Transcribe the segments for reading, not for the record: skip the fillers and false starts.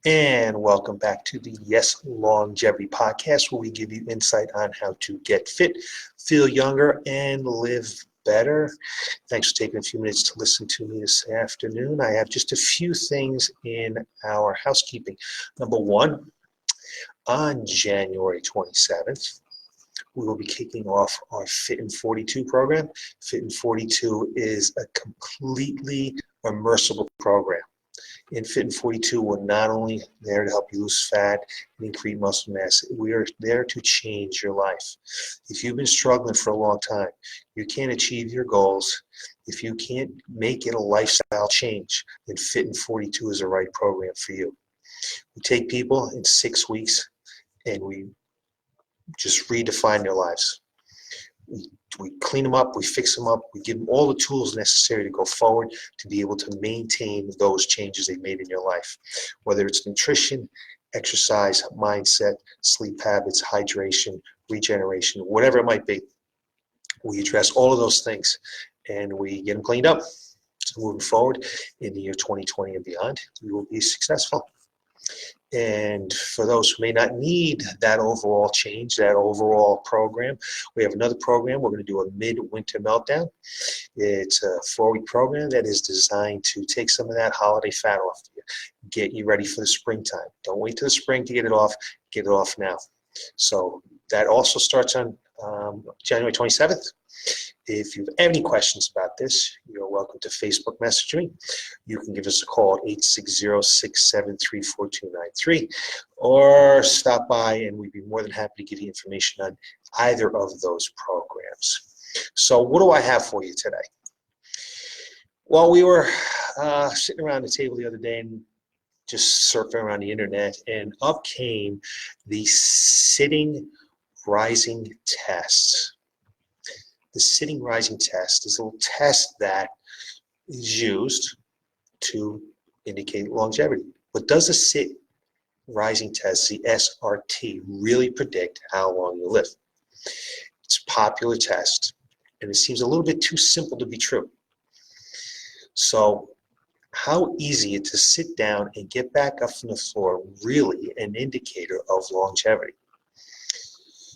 And welcome back to the Y.E.S Longevity Podcast, where we give you insight on how to get fit, feel younger, and live better. Thanks for taking a few minutes to listen to me this afternoon. I have just a few things in our housekeeping. Number one, on January 27th, we will be kicking off our Fit in 42 program. Fit in 42 is a completely immersible program. In Fit in 42, we're not only there to help you lose fat and increase muscle mass, we are there to change your life. If you've been struggling for a long time, you can't achieve your goals, if you can't make it a lifestyle change, then Fit in 42 is the right program for you. We take people in 6 weeks and we just redefine their lives. We clean them up, we fix them up, we give them all the tools necessary to go forward to be able to maintain those changes they've made in your life. Whether it's nutrition, exercise, mindset, sleep habits, hydration, regeneration, whatever it might be. We address all of those things and we get them cleaned up. So moving forward in the year 2020 and beyond, we will be successful. And for those who may not need that overall change, that overall program, we have another program. We're going to do a midwinter meltdown. It's a 4-week program that is designed to take some of that holiday fat off you, get you ready for the springtime. Don't wait till the spring to get it off now. So that also starts on January 27th. If you have any questions about this, you're welcome to Facebook message me. You can give us a call at 860-673-4293 or stop by and we'd be more than happy to give you information on either of those programs. So what do I have for you today? Well, we were sitting around the table the other day and just surfing around the internet, and up came the sitting rising test. The sitting rising test is a little test that is used to indicate longevity. But does the sit rising test, the SRT, really predict how long you live? It's a popular test, and it seems a little bit too simple to be true. So how easy it is to sit down and get back up from the floor really an indicator of longevity?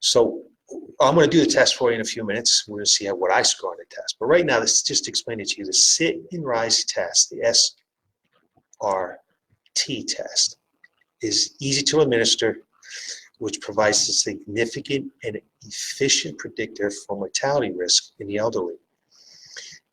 So I'm going to do the test for you in a few minutes. We're going to see what I score on the test. But right now, let's just explain it to you. The sit and rise test, the SRT test, is easy to administer, which provides a significant and efficient predictor for mortality risk in the elderly.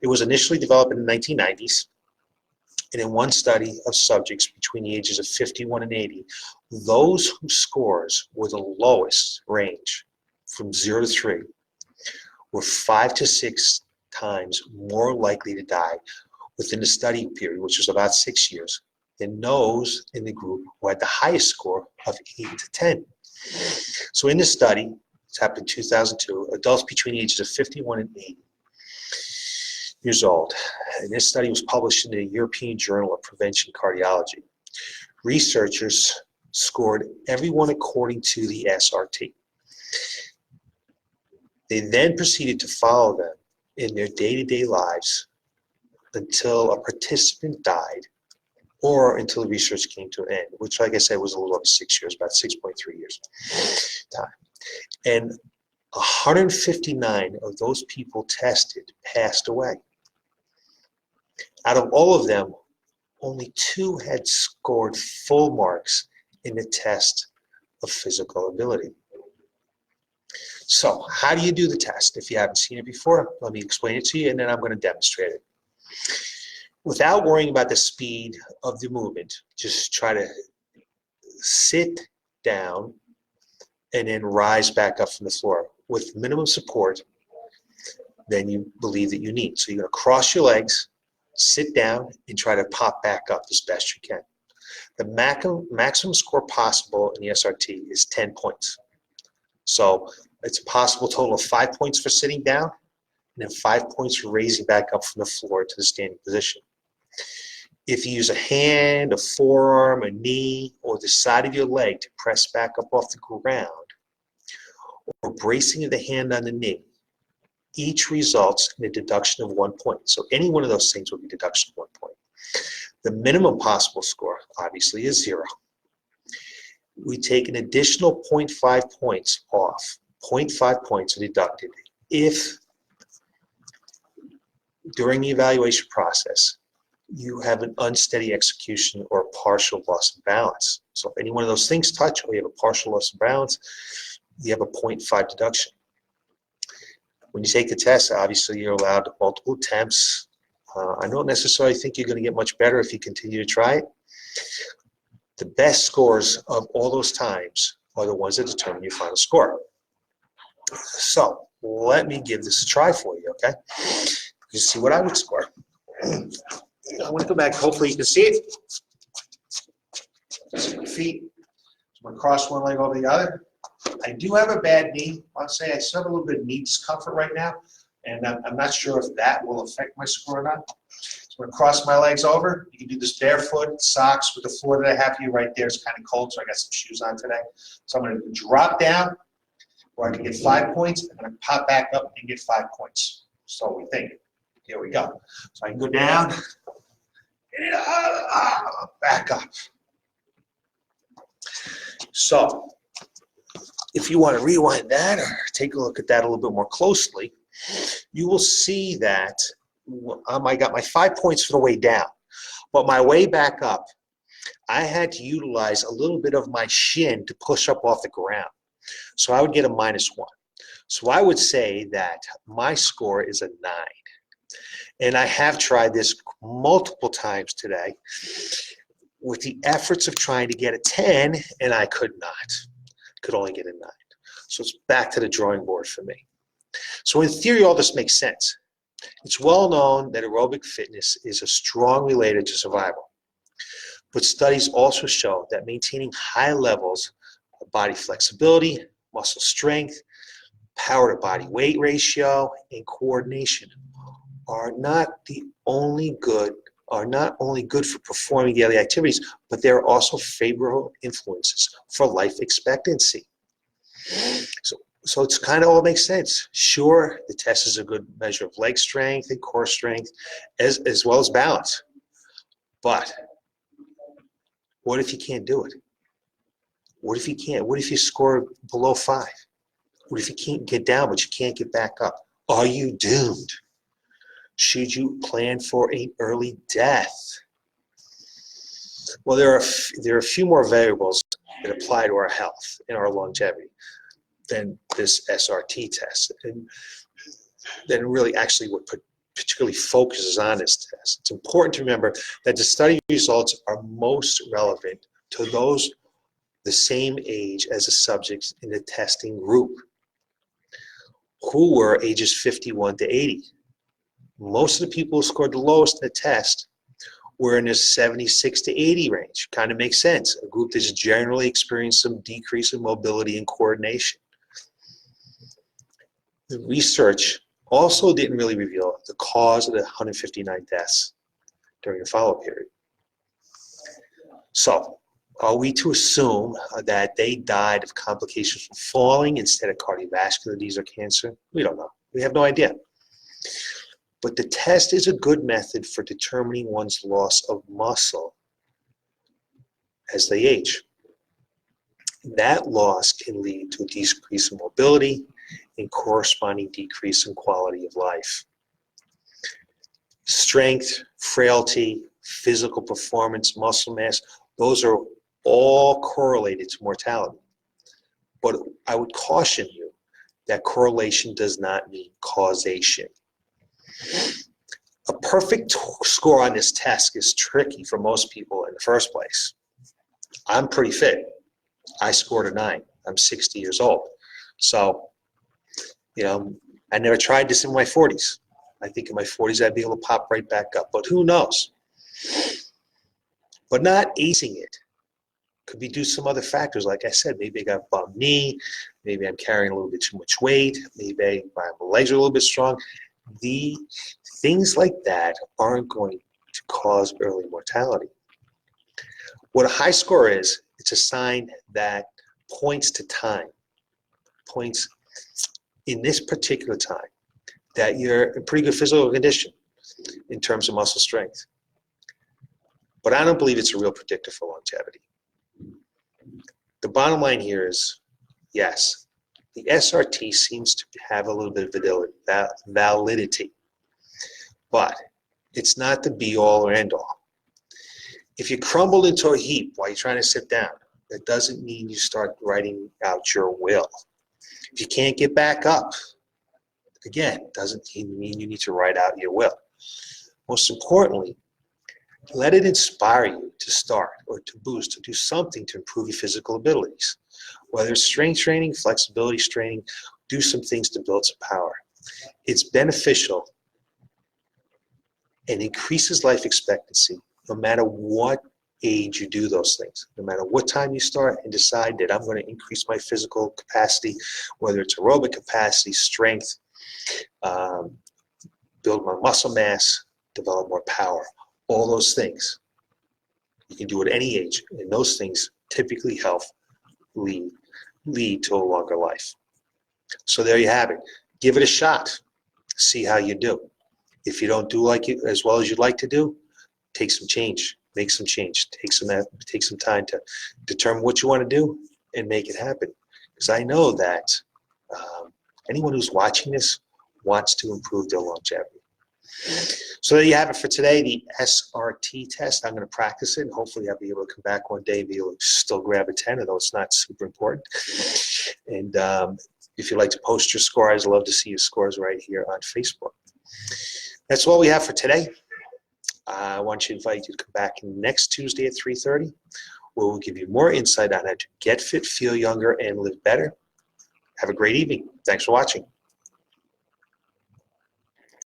It was initially developed in the 1990s, and in one study of subjects between the ages of 51 and 80, those whose scores were the lowest range, from 0 to 3, were 5 to 6 times more likely to die within the study period, which was about 6 years, than those in the group who had the highest score of 8 to 10. So in this study, it's happened in 2002, adults between the ages of 51 and 80 years old. And this study was published in the European Journal of Prevention Cardiology. Researchers scored everyone according to the SRT. They then proceeded to follow them in their day-to-day lives until a participant died or until the research came to an end, which, like I said, was a little over 6 years, about 6.3 years time. And 159 of those people tested passed away. Out of all of them, only 2 had scored full marks in the test of physical ability. So how do you do the test? If you haven't seen it before, let me explain it to you, and then I'm going to demonstrate it. Without worrying about the speed of the movement, just try to sit down and then rise back up from the floor with minimum support than you believe that you need. So you're going to cross your legs, sit down, and try to pop back up as best you can. The maximum score possible in the SRT is 10 points. So it's a possible total of 5 points for sitting down and then 5 points for raising back up from the floor to the standing position. If you use a hand, a forearm, a knee, or the side of your leg to press back up off the ground, or bracing of the hand on the knee, each results in a deduction of 1 point. So any one of those things will be deduction of 1 point. The minimum possible score, obviously, is 0. we take an additional 0.5 points off. 0.5 points are deducted if during the evaluation process you have an unsteady execution or a partial loss of balance. So if any one of those things touch or you have a partial loss of balance, you have a 0.5 deduction. When you take the test, obviously you're allowed multiple attempts. I don't necessarily think you're going to get much better if you continue to try it. The best scores of all those times are the ones that determine your final score. So let me give this a try for you, okay? You see what I would score. I want to go back. Hopefully you can see it. See my feet. I'm going to cross one leg over the other. I do have a bad knee. I'll say I still have a little bit of knee discomfort right now, and I'm not sure if that will affect my score or not. So I'm going to cross my legs over. You can do this barefoot, socks with the floor that I have here right there. It's kind of cold, so I got some shoes on today. So I'm going to drop down where I can get 5 points. I'm going to pop back up and get 5 points. So we think. Here we go. So I can go down, back up. So if you want to rewind that or take a look at that a little bit more closely, you will see that I got my 5 points for the way down. But my way back up, I had to utilize a little bit of my shin to push up off the ground. So I would get a -1. So I would say that my score is a 9. And I have tried this multiple times today with the efforts of trying to get a 10, and I could not. Could only get a 9. So it's back to the drawing board for me. So in theory, all this makes sense. It's well known that aerobic fitness is strongly related to survival. But studies also show that maintaining high levels of body flexibility, muscle strength, power to body weight ratio, and coordination are not only good for performing daily activities, but they're also favorable influences for life expectancy. So it's kind of all makes sense. Sure, the test is a good measure of leg strength and core strength, as well as balance. But what if you can't do it? What if you can't? What if you score below 5? What if you can't get down, but you can't get back up? Are you doomed? Should you plan for an early death? Well, there are a few more variables that apply to our health and our longevity than this SRT test, and then really actually what particularly focuses on this test. It's important to remember that the study results are most relevant to those the same age as the subjects in the testing group, who were ages 51 to 80. Most of the people who scored the lowest in the test were in the 76 to 80 range. Kind of makes sense. A group that's generally experienced some decrease in mobility and coordination. The research also didn't really reveal the cause of the 159 deaths during the follow-up period. So, are we to assume that they died of complications from falling instead of cardiovascular disease or cancer? We don't know. We have no idea. But the test is a good method for determining one's loss of muscle as they age. That loss can lead to a decrease in mobility and corresponding decrease in quality of life. Strength, frailty, physical performance, muscle mass, those are all correlated to mortality. But I would caution you that correlation does not mean causation. A perfect score on this test is tricky for most people in the first place. I'm pretty fit. I scored a 9. I'm 60 years old. So, I never tried this in my 40s. I think in my 40s I'd be able to pop right back up, but who knows? But not acing it could be due to some other factors. Like I said, maybe I got a bum knee, maybe I'm carrying a little bit too much weight, maybe my legs are a little bit strong. The things like that aren't going to cause early mortality. What a high score is, it's a sign that points to time, points in this particular time that you're in pretty good physical condition in terms of muscle strength. But I don't believe it's a real predictor for longevity. The bottom line here is, yes, the SRT seems to have a little bit of validity, but it's not the be-all or end-all. If you crumble into a heap while you're trying to sit down, that doesn't mean you start writing out your will. If you can't get back up, again, doesn't mean you need to write out your will. Most importantly, let it inspire you to start or to boost, to do something to improve your physical abilities. Whether it's strength training, flexibility training, do some things to build some power. It's beneficial and increases life expectancy no matter what age you do those things. No matter what time you start and decide that I'm going to increase my physical capacity, whether it's aerobic capacity, strength, build my muscle mass, develop more power, all those things. You can do it at any age, and those things typically help lead to a longer life. So there you have it. Give it a shot. See how you do. If you don't do as well as you'd like to do, take some change. Make some change. Take some time to determine what you want to do and make it happen. Because I know that anyone who's watching this wants to improve their longevity. So there you have it for today, the SRT test. I'm going to practice it, and hopefully I'll be able to come back one day and be able to still grab a 10, although it's not super important. And if you'd like to post your score, I'd love to see your scores right here on Facebook. That's all we have for today. I want to invite you to come back next Tuesday at 3:30, where we'll give you more insight on how to get fit, feel younger, and live better. Have a great evening. Thanks for watching.